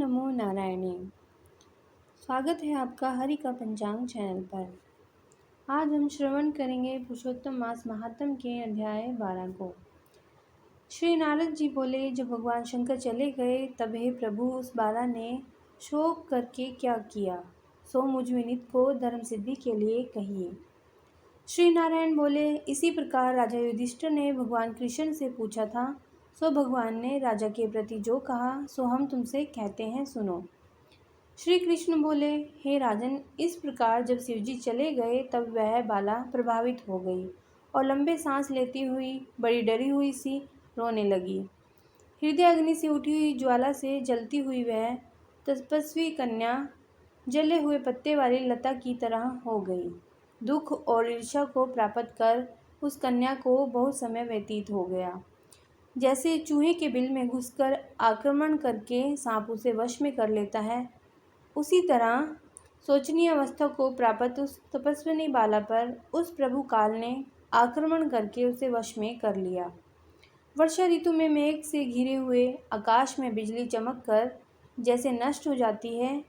नमो नारायणे। स्वागत है आपका हरि का पंचांग चैनल पर। आज हम श्रवण करेंगे पुरुषोत्तम मास महात्म के अध्याय 12 को। श्री नारद जी बोले, जब भगवान शंकर चले गए तब हे प्रभु, उस बाला ने शोक करके क्या किया, सो मुझ विनीत को धर्म सिद्धि के लिए कहिए। श्री नारायण बोले, इसी प्रकार राजा युधिष्ठिर ने भगवान कृष्ण से पूछा था, सो भगवान ने राजा के प्रति जो कहा सो हम तुमसे कहते हैं, सुनो। श्री कृष्ण बोले, हे राजन, इस प्रकार जब शिवजी चले गए तब वह बाला प्रभावित हो गई और लंबे सांस लेती हुई बड़ी डरी हुई सी रोने लगी। हृदय अग्नि से उठी हुई ज्वाला से जलती हुई वह तपस्वी कन्या जले हुए पत्ते वाली लता की तरह हो गई। दुख और ईर्ष्या को प्राप्त कर उस कन्या को बहुत समय व्यतीत हो गया। जैसे चूहे के बिल में घुसकर आक्रमण करके सांप उसे वश में कर लेता है, उसी तरह शोचनीय अवस्था को प्राप्त उस तपस्विनी बाला पर उस प्रभु काल ने आक्रमण करके उसे वश में कर लिया। वर्षा ऋतु में मेघ से घिरे हुए आकाश में बिजली चमक कर जैसे नष्ट हो जाती है,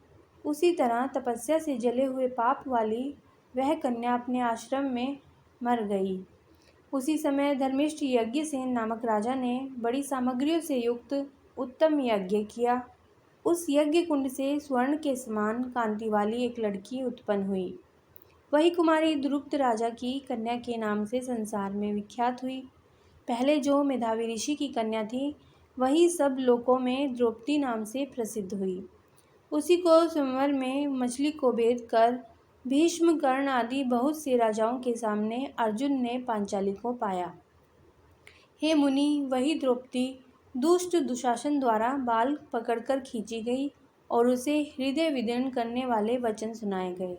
उसी तरह तपस्या से जले हुए पाप वाली वह कन्या अपने आश्रम में मर गई। उसी समय धर्मिष्ठ यज्ञसेन नामक राजा ने बड़ी सामग्रियों से युक्त उत्तम यज्ञ किया। उस यज्ञ कुंड से स्वर्ण के समान कांति वाली एक लड़की उत्पन्न हुई। वही कुमारी द्रुपद राजा की कन्या के नाम से संसार में विख्यात हुई। पहले जो मेधावी ऋषि की कन्या थी, वही सब लोकों में द्रौपदी नाम से प्रसिद्ध हुई। उसी को स्वयंवर में मछली को भेद कर भीष्म, कर्ण आदि बहुत से राजाओं के सामने अर्जुन ने पांचाली को पाया। हे मुनि, वही द्रौपदी दुष्ट दुशासन द्वारा बाल पकड़कर खींची गई और उसे हृदय विदीर्ण करने वाले वचन सुनाए गए।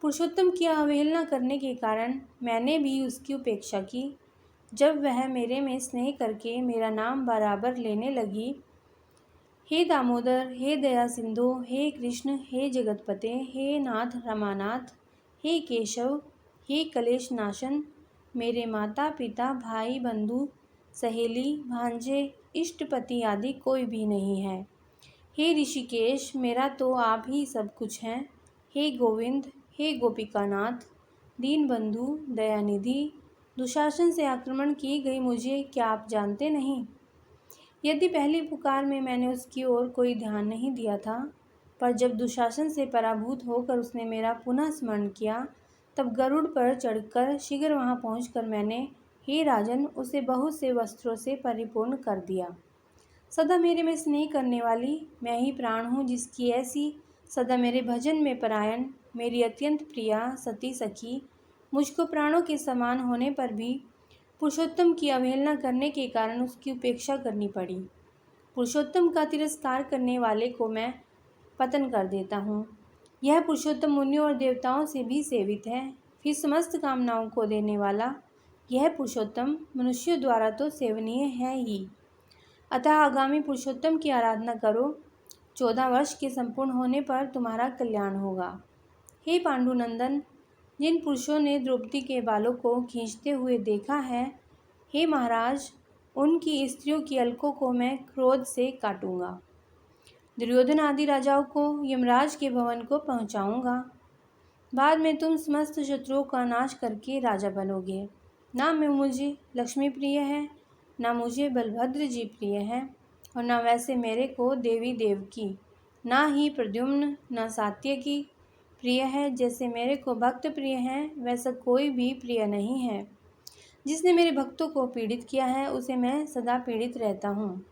पुरुषोत्तम की अवहेलना करने के कारण मैंने भी उसकी उपेक्षा की। जब वह मेरे में स्नेह करके मेरा नाम बराबर लेने लगी, हे दामोदर, हे दया सिंधु, हे कृष्ण, हे जगतपते, हे नाथ रमानाथ, हे केशव, हे कलेश नाशन, मेरे माता पिता भाई बंधु सहेली भांजे इष्टपति आदि कोई भी नहीं है। हे ऋषिकेश, मेरा तो आप ही सब कुछ हैं। हे गोविंद, हे गोपिकानाथ, दीन बंधु दयानिधि, दुशासन से आक्रमण की गई मुझे क्या आप जानते नहीं? यदि पहली पुकार में मैंने उसकी ओर कोई ध्यान नहीं दिया था, पर जब दुशासन से पराभूत होकर उसने मेरा पुनः स्मरण किया, तब गरुड़ पर चढ़कर शीघ्र वहां पहुंचकर मैंने, हे राजन, उसे बहुत से वस्त्रों से परिपूर्ण कर दिया। सदा मेरे में स्नेह करने वाली मैं ही प्राण हूँ, जिसकी ऐसी सदा मेरे भजन में परायण मेरी अत्यंत प्रिया सती सखी मुझको प्राणों के समान होने पर भी पुरुषोत्तम की अवहेलना करने के कारण उसकी उपेक्षा करनी पड़ी। पुरुषोत्तम का तिरस्कार करने वाले को मैं पतन कर देता हूँ। यह पुरुषोत्तम मुनियों और देवताओं से भी सेवित है। फिर समस्त कामनाओं को देने वाला यह पुरुषोत्तम मनुष्यों द्वारा तो सेवनीय है ही। अतः आगामी पुरुषोत्तम की आराधना करो। 14 वर्ष के संपूर्ण होने पर तुम्हारा कल्याण होगा। हे पांडुनंदन, जिन पुरुषों ने द्रौपदी के बालों को खींचते हुए देखा है, हे महाराज, उनकी स्त्रियों की अलकों को मैं क्रोध से काटूंगा। दुर्योधन आदि राजाओं को यमराज के भवन को पहुंचाऊंगा। बाद में तुम समस्त शत्रुओं का नाश करके राजा बनोगे। ना मैं मुझे लक्ष्मी प्रिय है, ना मुझे बलभद्र जी प्रिय है, और ना वैसे मेरे को देवी देवकी, ना ही प्रद्युम्न, ना सात्यकी प्रिय है। जैसे मेरे को भक्त प्रिय हैं, वैसा कोई भी प्रिय नहीं है। जिसने मेरे भक्तों को पीड़ित किया है, उसे मैं सदा पीड़ित रहता हूँ।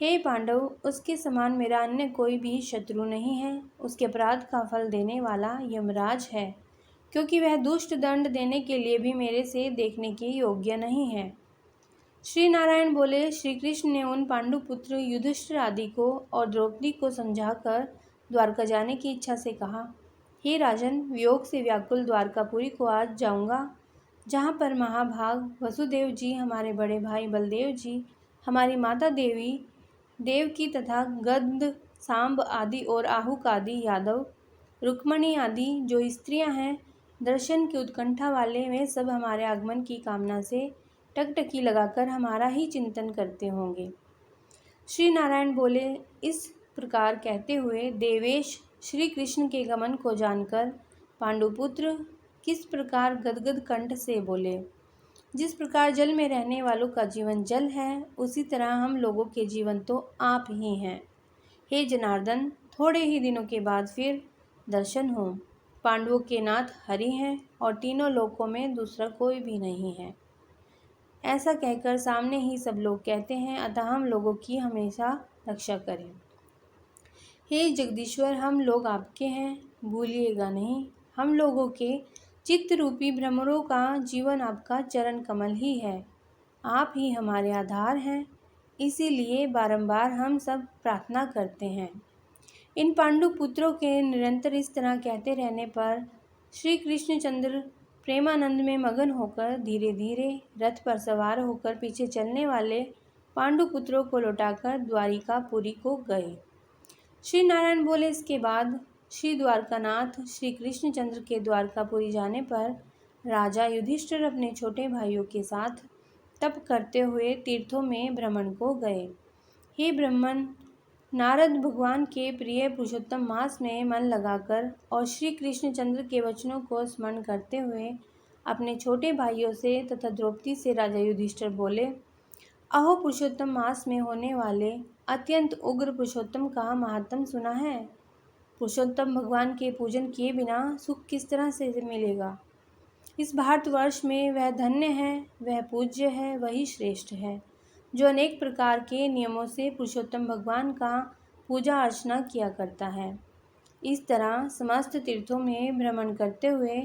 हे पांडव, उसके समान मेरा अन्य कोई भी शत्रु नहीं है। उसके अपराध का फल देने वाला यमराज है, क्योंकि वह दुष्ट दंड देने के लिए भी मेरे से देखने के योग्य नहीं है। श्री नारायण बोले, श्री कृष्ण ने उन पांडुपुत्र युधिष्ठिर आदि को और द्रौपदी को समझाकर द्वारका जाने की इच्छा से कहा, हे राजन, वियोग से व्याकुल द्वारकापुरी को आज जाऊंगा, जहाँ पर महाभाग वसुदेव जी, हमारे बड़े भाई बलदेव जी, हमारी माता देवी देवकी तथा गद्द सांब आदि और आहुक आदि यादव, रुक्मणी आदि जो स्त्रियां हैं, दर्शन की उत्कंठा वाले, वे सब हमारे आगमन की कामना से टकटकी लगाकर हमारा ही चिंतन करते होंगे। श्री नारायण बोले, इस प्रकार कहते हुए देवेश श्री कृष्ण के गमन को जानकर पांडुपुत्र किस प्रकार गदगद कंठ से बोले, जिस प्रकार जल में रहने वालों का जीवन जल है, उसी तरह हम लोगों के जीवन तो आप ही हैं। हे जनार्दन, थोड़े ही दिनों के बाद फिर दर्शन हो। पांडवों के नाथ हरि हैं और तीनों लोकों में दूसरा कोई भी नहीं है। ऐसा कहकर सामने ही सब लोग कहते हैं, अतः हम लोगों की हमेशा रक्षा करें। हे जगदीश्वर, हम लोग आपके हैं, भूलिएगा नहीं। हम लोगों के चित्त रूपी भ्रमरों का जीवन आपका चरण कमल ही है। आप ही हमारे आधार हैं, इसीलिए बारंबार हम सब प्रार्थना करते हैं। इन पांडु पुत्रों के निरंतर इस तरह कहते रहने पर श्री कृष्णचंद्र प्रेमानंद में मगन होकर धीरे धीरे रथ पर सवार होकर पीछे चलने वाले पांडु पुत्रों को लौटाकर द्वारिकापुरी को गए। श्री नारायण बोले, इसके बाद श्री द्वारकानाथ श्री कृष्णचंद्र के द्वारकापुरी जाने पर राजा युधिष्ठिर अपने छोटे भाइयों के साथ तप करते हुए तीर्थों में भ्रमण को गए। हे ब्रह्मन, नारद भगवान के प्रिय पुरुषोत्तम मास में मन लगाकर और श्री कृष्णचंद्र के वचनों को स्मरण करते हुए अपने छोटे भाइयों से तथा द्रौपदी से राजा युधिष्ठिर बोले, अहो, पुरुषोत्तम मास में होने वाले अत्यंत उग्र पुरुषोत्तम का महात्म सुना है। पुरुषोत्तम भगवान के पूजन किए बिना सुख किस तरह से मिलेगा। इस भारतवर्ष में वह धन्य है, वह पूज्य है, वही श्रेष्ठ है, जो अनेक प्रकार के नियमों से पुरुषोत्तम भगवान का पूजा अर्चना किया करता है। इस तरह समस्त तीर्थों में भ्रमण करते हुए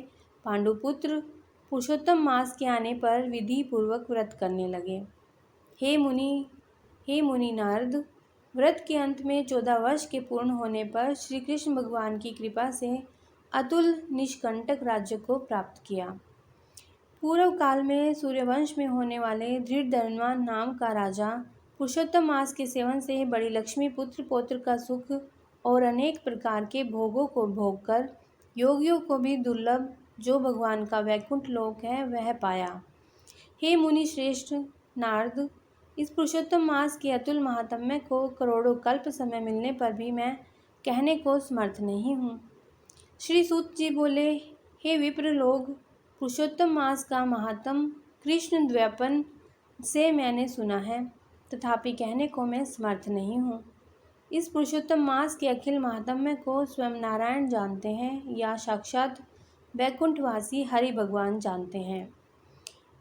पांडुपुत्र पुरुषोत्तम मास के आने पर विधि पूर्वक व्रत करने लगे। हे मुनि नारद, व्रत के अंत में 14 वर्ष के पूर्ण होने पर श्री कृष्ण भगवान की कृपा से अतुल निष्कंटक राज्य को प्राप्त किया। पूर्व काल में सूर्यवंश में होने वाले धृतधर्मा नाम का राजा पुरुषोत्तम मास के सेवन से बड़ी लक्ष्मी पुत्र पौत्र का सुख और अनेक प्रकार के भोगों को भोग कर योगियों को भी दुर्लभ जो भगवान का वैकुंठ लोक है वह पाया। हे मुनि श्रेष्ठ नारद, इस पुरुषोत्तम मास के अतुल महात्म्य को करोड़ों कल्प समय मिलने पर भी मैं कहने को समर्थ नहीं हूँ। श्री सूत जी बोले, हे विप्र लोग, पुरुषोत्तम मास का महात्म कृष्ण द्वैपन से मैंने सुना है, तथापि कहने को मैं समर्थ नहीं हूँ। इस पुरुषोत्तम मास के अखिल महात्म्य को स्वयं नारायण जानते हैं या साक्षात वैकुंठवासी हरि भगवान जानते हैं,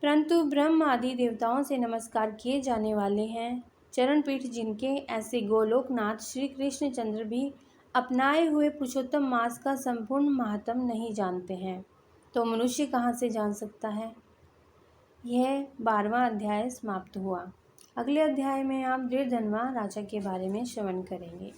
परंतु ब्रह्म आदि देवताओं से नमस्कार किए जाने वाले हैं, चरणपीठ जिनके, ऐसे गोलोकनाथ श्री कृष्णचंद्र भी अपनाए हुए पुरुषोत्तम मास का संपूर्ण महात्म नहीं जानते हैं, तो मनुष्य कहाँ से जान सकता है। यह 12वां अध्याय समाप्त हुआ। अगले अध्याय में आप धृतधर्मा राजा के बारे में श्रवण करेंगे।